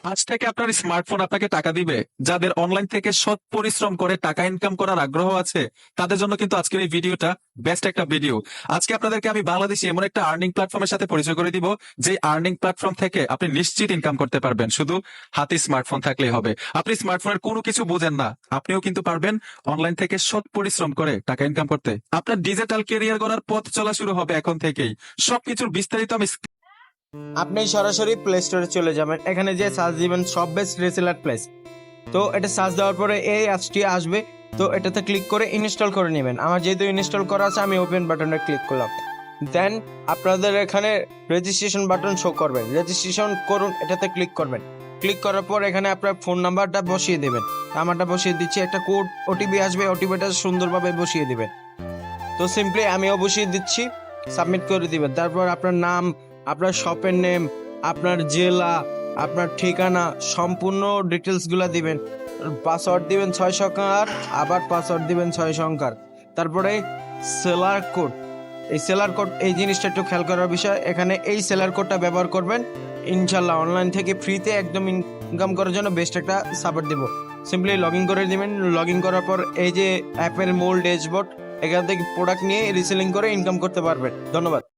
আজ থেকে আপনার স্মার্টফোন আপনাকে টাকা দিবে। যাদের অনলাইন থেকে সৎ পরিশ্রম করে টাকা ইনকাম করার আগ্রহ আছে, তাদের জন্য কিন্তু আজকের এই ভিডিওটা বেস্ট একটা ভিডিও। আজকে আপনাদেরকে আমি বাংলাদেশে এমন একটা আর্নিং প্ল্যাটফর্মের সাথে পরিচয় করে দিব, যে আর্নিং প্ল্যাটফর্ম থেকে আপনি নিশ্চিত ইনকাম করতে পারবেন, শুধু হাতে স্মার্টফোন থাকলেই হবে। আপনি স্মার্টফোনের কোনো কিছু বোঝেন না, আপনিও কিন্তু পারবেন অনলাইন থেকে সৎ পরিশ্রম করে টাকা ইনকাম করতে। আপনার ডিজিটাল ক্যারিয়ার গড়ার পথ চলা শুরু হবে এখন থেকেই। সবকিছুর বিস্তারিত আমি আপনি সরাসরি প্লে স্টোরে চলে যাবেন, এখানে যে সার্চ দিবেন সব বেস্ট রিসেলার প্লেস। তো এটা সার্চ দেওয়ার পরে এই অ্যাপসটি আসবে, তো এটাতে ক্লিক করে ইনস্টল করে নেবেন। আমার যেহেতু ইনস্টল করা আছে আমি ওপেন বাটনে ক্লিক করলাম। দেন আপনাদের এখানে রেজিস্ট্রেশন বাটন শো করবেন, রেজিস্ট্রেশন করুন, এটাতে ক্লিক করবেন। ক্লিক করার পর এখানে আপনার ফোন নাম্বারটা বসিয়ে দেবেন। আমারটা বসিয়ে দিচ্ছি, একটা কোড ওটিপি আসবে, ওটিপিটা সুন্দরভাবে বসিয়ে দিবেন। তো সিম্পলি আমিও বসিয়ে দিচ্ছি, সাবমিট করে দিবেন। তারপর আপনার নাম, আপনার শপের নেম, আপনার জেলা, আপনার ঠিকানা, সম্পূর্ণ ডিটেলসগুলো দিবেন। পাসওয়ার্ড দিবেন 6 সংখ্যার, আবার পাসওয়ার্ড দিবেন 6 সংখ্যার। তারপরে সেলার কোড, এই সেলার কোড, এই জিনিসটা একটু খেয়াল করার বিষয়, এখানে এই সেলার কোডটা ব্যবহার করবেন। ইনশাল্লাহ অনলাইন থেকে ফ্রিতে একদম ইনকাম করার জন্য বেস্ট একটা সাপোর্ট দিব। সিম্পলি লগ ইন করে দিবেন। লগ ইন করার পর এই যে অ্যাপের মূল ড্যাশবোর্ড, এখান থেকে প্রোডাক্ট নিয়ে রিসেলিং করে ইনকাম করতে পারবেন। ধন্যবাদ।